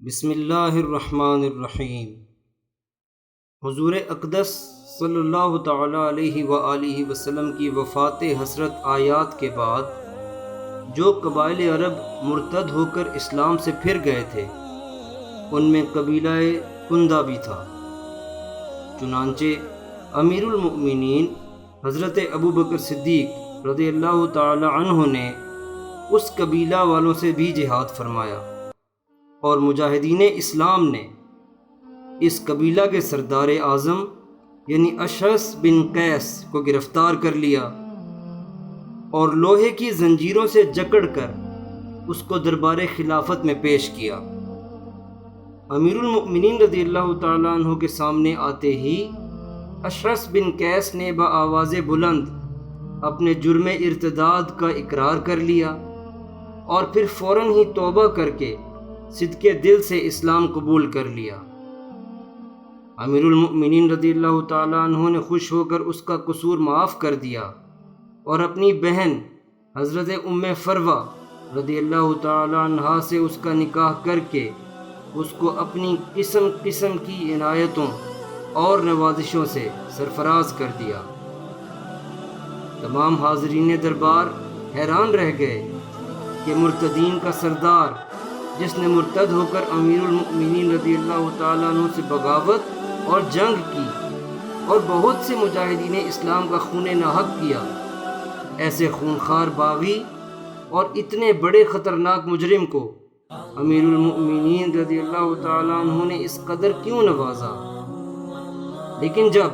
بسم اللہ الرحمن الرحیم۔ حضور اقدس صلی اللہ تعالیٰ علیہ وآلہ وسلم کی وفات حسرت آیات کے بعد جو قبائل عرب مرتد ہو کر اسلام سے پھر گئے تھے ان میں قبیلہ کندہ بھی تھا۔ چنانچہ امیر المؤمنین حضرت ابوبکر صدیق رضی اللہ تعالی عنہ نے اس قبیلہ والوں سے بھی جہاد فرمایا اور مجاہدین اسلام نے اس قبیلہ کے سردار اعظم یعنی اشعث بن قیس کو گرفتار کر لیا اور لوہے کی زنجیروں سے جکڑ کر اس کو دربار خلافت میں پیش کیا۔ امیر المؤمنین رضی اللہ تعالیٰ عنہ کے سامنے آتے ہی اشعث بن قیس نے بآواز بلند اپنے جرم ارتداد کا اقرار کر لیا اور پھر فوراً ہی توبہ کر کے صدقے دل سے اسلام قبول کر لیا۔ امیر المؤمنین رضی اللہ تعالیٰ عنہ نے خوش ہو کر اس کا قصور معاف کر دیا اور اپنی بہن حضرت ام فروہ رضی اللہ تعالیٰ عنہا سے اس کا نکاح کر کے اس کو اپنی قسم قسم کی عنایتوں اور نوازشوں سے سرفراز کر دیا۔ تمام حاضرین دربار حیران رہ گئے کہ مرتدین کا سردار جس نے مرتد ہو کر امیر المؤمنین رضی اللہ تعالیٰ عنہ سے بغاوت اور جنگ کی اور بہت سے مجاہدین اسلام کا خون ناحق کیا، ایسے خونخوار باغی اور اتنے بڑے خطرناک مجرم کو امیر المؤمنین رضی اللہ تعالیٰ عنہ نے اس قدر کیوں نوازا؟ لیکن جب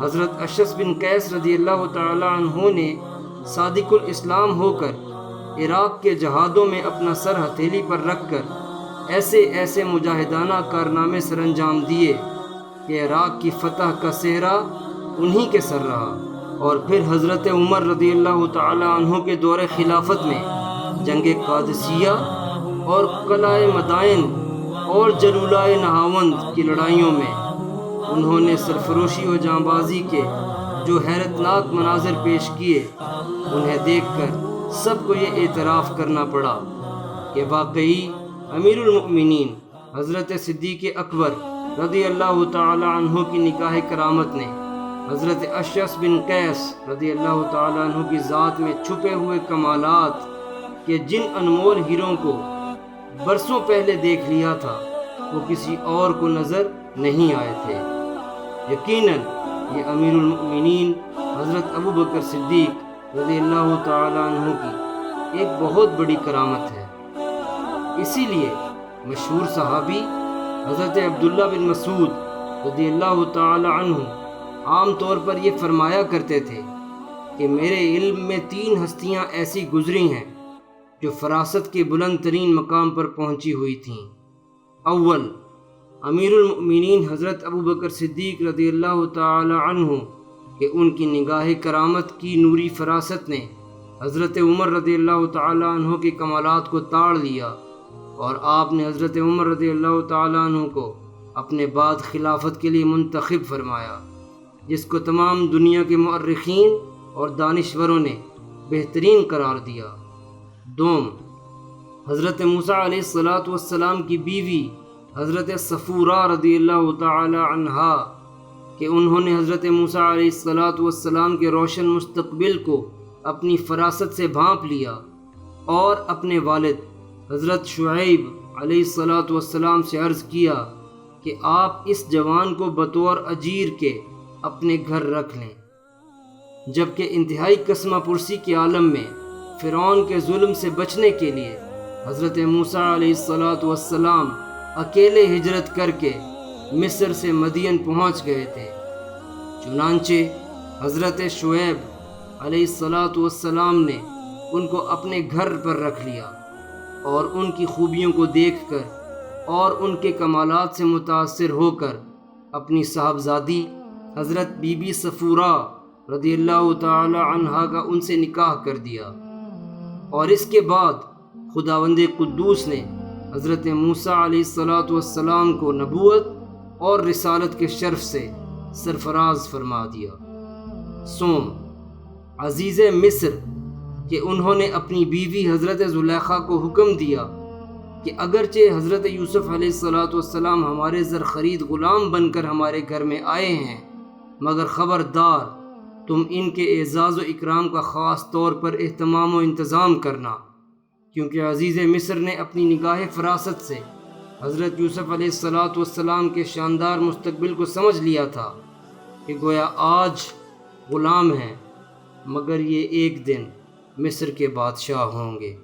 حضرت اشعث بن قیس رضی اللہ تعالیٰ عنہ نے صادق الاسلام ہو کر عراق کے جہادوں میں اپنا سر ہتھیلی پر رکھ کر ایسے ایسے مجاہدانہ کارنامے سر انجام دیے کہ عراق کی فتح کا سہرا انہی کے سر رہا، اور پھر حضرت عمر رضی اللہ تعالی عنہ کے دور خلافت میں جنگ قادسیہ اور قلعہ مدائن اور جلولۂ نہاوند کی لڑائیوں میں انہوں نے سرفروشی و جانبازی کے جو حیرتناک مناظر پیش کیے، انہیں دیکھ کر سب کو یہ اعتراف کرنا پڑا کہ واقعی امیر المؤمنین حضرت صدیق اکبر رضی اللہ تعالی عنہ کی نکاح کرامت نے حضرت اشعث بن قیس رضی اللہ تعالی عنہ کی ذات میں چھپے ہوئے کمالات کہ جن انمول ہیروں کو برسوں پہلے دیکھ لیا تھا وہ کسی اور کو نظر نہیں آئے تھے۔ یقیناً یہ امیر المؤمنین حضرت ابوبکر صدیق رضی اللہ تعالیٰ عنہ کی ایک بہت بڑی کرامت ہے۔ اسی لیے مشہور صحابی حضرت عبداللہ بن مسعود رضی اللہ تعالیٰ عنہ عام طور پر یہ فرمایا کرتے تھے کہ میرے علم میں 3 ہستیاں ایسی گزری ہیں جو فراست کے بلند ترین مقام پر پہنچی ہوئی تھیں۔ اول، امیر المؤمنین حضرت ابوبکر صدیق رضی اللہ تعالیٰ عنہ کہ ان کی نگاہ کرامت کی نوری فراست نے حضرت عمر رضی اللہ تعالیٰ عنہ کے کمالات کو تاڑ لیا اور آپ نے حضرت عمر رضی اللہ تعالیٰ عنہ کو اپنے بعد خلافت کے لیے منتخب فرمایا، جس کو تمام دنیا کے مؤرخین اور دانشوروں نے بہترین قرار دیا۔ دوم، حضرت موسیٰ علیہ السلام کی بیوی حضرت صفورہ رضی اللہ تعالیٰ عنہا کہ انہوں نے حضرت موسیٰ علیہ السلام کے روشن مستقبل کو اپنی فراست سے بھانپ لیا اور اپنے والد حضرت شعیب علیہ السلام سے عرض کیا کہ آپ اس جوان کو بطور اجیر کے اپنے گھر رکھ لیں، جبکہ انتہائی قسمہ پرسی کے عالم میں فرعون کے ظلم سے بچنے کے لیے حضرت موسیٰ علیہ السلام اکیلے ہجرت کر کے مصر سے مدین پہنچ گئے تھے۔ چنانچہ حضرت شعیب علیہ السلام نے ان کو اپنے گھر پر رکھ لیا اور ان کی خوبیوں کو دیکھ کر اور ان کے کمالات سے متاثر ہو کر اپنی صاحبزادی حضرت بی بی صفورہ رضی اللہ تعالی عنہا کا ان سے نکاح کر دیا، اور اس کے بعد خداوند قدوس نے حضرت موسیٰ علیہ السلام کو نبوت اور رسالت کے شرف سے سرفراز فرما دیا۔ سوم، عزیز مصر کہ انہوں نے اپنی بیوی حضرت زلیخا کو حکم دیا کہ اگرچہ حضرت یوسف علیہ السلام ہمارے زر خرید غلام بن کر ہمارے گھر میں آئے ہیں، مگر خبردار تم ان کے اعزاز و اکرام کا خاص طور پر اہتمام و انتظام کرنا، کیونکہ عزیز مصر نے اپنی نگاہ فراست سے حضرت یوسف علیہ السلام کے شاندار مستقبل کو سمجھ لیا تھا کہ گویا آج غلام ہیں مگر یہ ایک دن مصر کے بادشاہ ہوں گے۔